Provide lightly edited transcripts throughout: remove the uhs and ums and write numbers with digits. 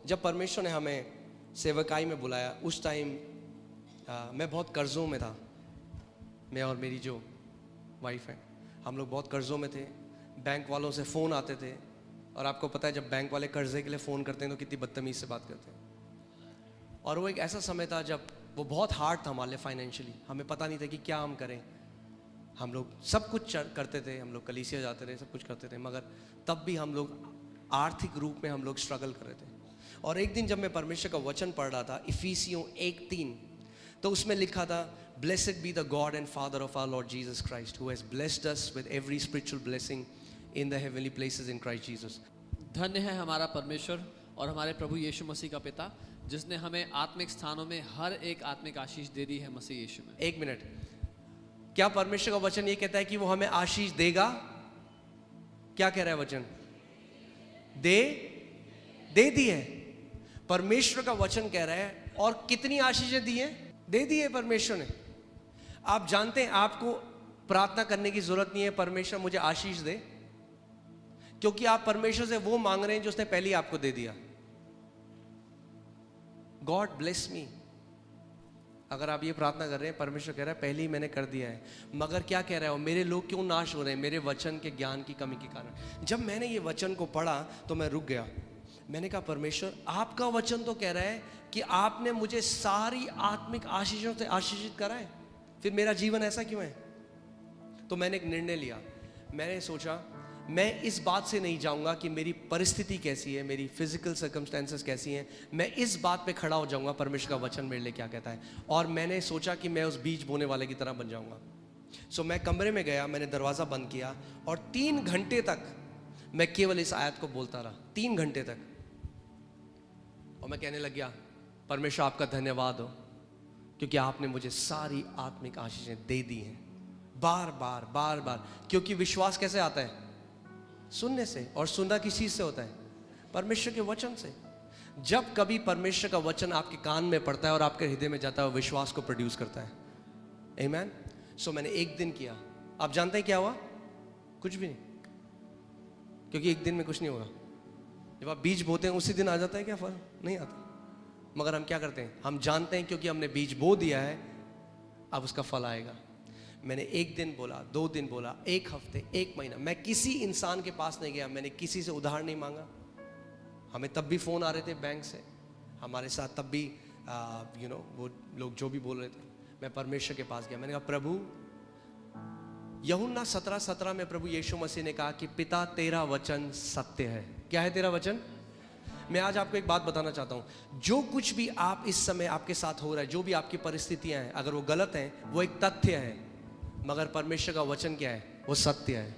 जब परमेश्वर ने हमें सेवकाई में बुलाया, उस टाइम मैं बहुत कर्ज़ों में था। मैं और मेरी जो वाइफ है, हम लोग बहुत कर्ज़ों में थे। बैंक वालों से फ़ोन आते थे, और आपको पता है जब बैंक वाले कर्ज़े के लिए फ़ोन करते हैं तो कितनी बदतमीज़ से बात करते हैं। और वो एक ऐसा समय था जब वो बहुत हार्ड था हमारे लिए फाइनेंशियली। हमें पता नहीं था कि क्या हम करें। हम लोग सब कुछ करते थे, हम लोग कलीसिया जाते थे, सब कुछ करते थे, मगर तब भी हम लोग आर्थिक रूप में हम लोग स्ट्रगल कर रहे थे। और एक दिन जब मैं परमेश्वर का वचन पढ़ रहा था, इफिसियों 1:3, तो उसमें लिखा था, Blessed be the God and Father of our Lord Jesus Christ, who has blessed us with every spiritual blessing in the heavenly places in Christ Jesus. धन्य है हमारा परमेश्वर और हमारे प्रभु यीशु मसीह का पिता, जिसने हमें आत्मिक स्थानों में हर एक आत्मिक आशीष दे दी है मसीह यीशु में। एक मिनट, क्या परमेश्वर का वचन ये कहता है कि वो हमें आशीष देगा? क्या कह रहा है वचन? दे दी है। परमेश्वर का वचन कह रहा है, और कितनी आशीषें दी हैं? दे दी है परमेश्वर ने। आप जानते हैं आपको प्रार्थना करने की जरूरत नहीं है परमेश्वर मुझे आशीष दे, क्योंकि आप परमेश्वर से वो मांग रहे हैं जो उसने पहले ही आपको दे दिया। गॉड ब्लेस मी, अगर आप ये प्रार्थना कर रहे हैं, परमेश्वर कह रहा है पहले ही मैंने कर दिया है। मगर क्या कह रहा है, मेरे लोग क्यों नाश हो रहे हैं? मेरे वचन के ज्ञान की कमी के कारण। जब मैंने ये वचन को पढ़ा तो मैं रुक गया। मैंने कहा परमेश्वर, आपका वचन तो कह रहा है कि आपने मुझे सारी आत्मिक आशीषों से आशीषित करा है, फिर मेरा जीवन ऐसा क्यों है? तो मैंने एक निर्णय लिया। मैंने सोचा मैं इस बात से नहीं जाऊंगा कि मेरी परिस्थिति कैसी है, मेरी फिजिकल सर्कमस्टेंसेस कैसी हैं। मैं इस बात पे खड़ा हो जाऊंगा परमेश्वर का वचन मेरे लिए क्या कहता है। और मैंने सोचा कि मैं उस बीज बोने वाले की तरह बन जाऊंगा। सो मैं कमरे में गया, मैंने दरवाज़ा बंद किया, और 3 घंटे तक मैं केवल इस आयत को बोलता रहा। 3 घंटे तक। और मैं कहने लग गया, परमेश्वर आपका धन्यवाद हो, क्योंकि आपने मुझे सारी आत्मिक आशीषें दे दी हैं। बार बार बार बार। क्योंकि विश्वास कैसे आता है? सुनने से। और सुनना किस चीज से होता है? परमेश्वर के वचन से। जब कभी परमेश्वर का वचन आपके कान में पड़ता है और आपके हृदय में जाता है, वो विश्वास को प्रोड्यूस करता है। आमीन। सो मैंने एक दिन किया। आप जानते हैं क्या हुआ? कुछ भी नहीं, क्योंकि एक दिन में कुछ नहीं होगा। जब आप बीज बोते हैं उसी दिन आ जाता है क्या? फल नहीं आता। मगर हम क्या करते हैं, हम जानते हैं क्योंकि हमने बीज बो दिया है, अब उसका फल आएगा। मैंने 1 दिन बोला, 2 दिन बोला, 1 हफ्ते, 1 महीना। मैं किसी इंसान के पास नहीं गया, मैंने किसी से उधार नहीं मांगा। हमें तब भी फ़ोन आ रहे थे बैंक से, हमारे साथ तब भी वो लोग जो भी बोल रहे थे। मैं परमेश्वर के पास गया, मैंने कहा प्रभु, यूहन्ना 17:17 में प्रभु यीशु मसीह ने कहा कि पिता तेरा वचन सत्य है। क्या है तेरा वचन? मैं आज आपको एक बात बताना चाहता हूं। जो कुछ भी आप इस समय आपके साथ हो रहा है, जो भी आपकी परिस्थितियां हैं, अगर वो गलत हैं, वो एक तथ्य है। मगर परमेश्वर का वचन क्या है? वो सत्य है।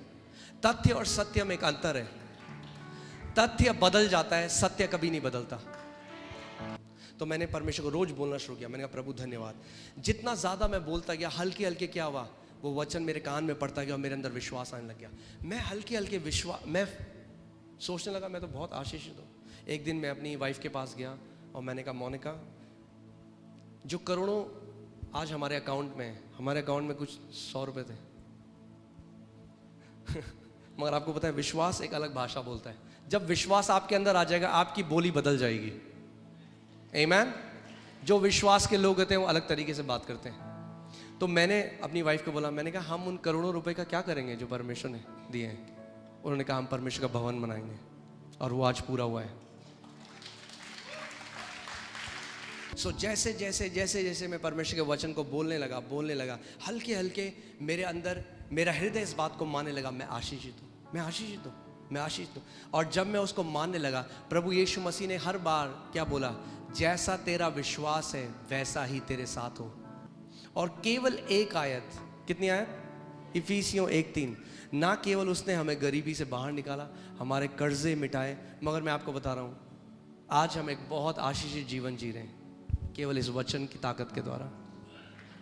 तथ्य और सत्य में एक अंतर है। तथ्य बदल जाता है, सत्य कभी नहीं बदलता। तो मैंने परमेश्वर को रोज बोलना शुरू किया। मैंने कहा प्रभु धन्यवाद। जितना ज्यादा मैं बोलता गया, हल्के हल्के क्या हुआ, वो वचन मेरे कान में पड़ता गया और मेरे अंदर विश्वास आने लग गया। मैं हल्के हल्के मैं सोचने लगा मैं तो बहुत आशीषित हूँ। एक दिन मैं अपनी वाइफ के पास गया और मैंने कहा मोनिका, जो करोड़ों आज हमारे अकाउंट में, हमारे अकाउंट में कुछ 100 रुपए थे मगर आपको पता है विश्वास एक अलग भाषा बोलता है। जब विश्वास आपके अंदर आ जाएगा, आपकी बोली बदल जाएगी। आमीन। जो विश्वास के लोग होते हैं वो अलग तरीके से बात करते हैं। तो मैंने अपनी वाइफ को बोला, मैंने कहा हम उन करोड़ों रुपए का क्या करेंगे जो परमेश्वर ने दिए हैं? उन्होंने कहा हम परमेश्वर का भवन बनाएंगे, और वो आज पूरा हुआ है। सो जैसे जैसे जैसे जैसे मैं परमेश्वर के वचन को बोलने लगा, हल्के हल्के मेरे अंदर मेरा हृदय इस बात को मानने लगा, मैं आशीषित हूँ, मैं आशीषित हूँ, मैं आशीषित हूँ। और जब मैं उसको मानने लगा, प्रभु यीशु मसीह ने हर बार क्या बोला? जैसा तेरा विश्वास है वैसा ही तेरे साथ हो। और केवल एक आयत, कितनी आयत? इफिसियों 1:3। ना केवल उसने हमें गरीबी से बाहर निकाला, हमारे कर्जे मिटाए, मगर मैं आपको बता रहा हूँ आज हम एक बहुत आशीषित जीवन जी रहे हैं केवल इस वचन की ताकत के द्वारा।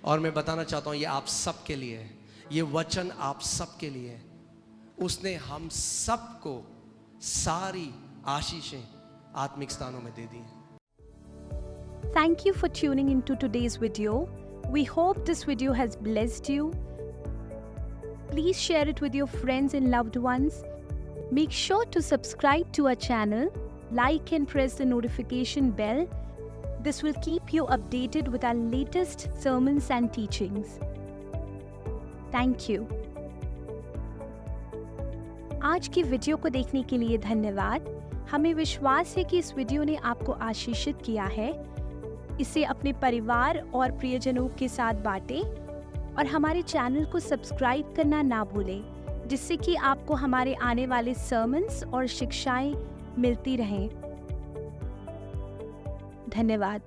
और मैं बताना चाहता हूँ ये आप सब के लिए है, ये वचन आप सब के लिए है। उसने हम सबको सारी आशीषें आत्मिक स्थानों में दे दी हैं। Thank you for tuning into today's video. We hope this video has blessed you. Please share it with your friends and loved ones. Make sure to subscribe to our channel. like and press the notification bell. This will keep you updated with our latest sermons and teachings. Thank you. आज की video को देखने के लिए धन्यवाद। हमें विश्वास है कि इस वीडियो ने आपको आशीषित किया है। इसे अपने परिवार और प्रियजनों के साथ बांटें और हमारे चैनल को सब्सक्राइब करना ना भूलें, जिससे कि आपको हमारे आने वाले सर्मन्स और शिक्षाएं मिलती रहें। धन्यवाद।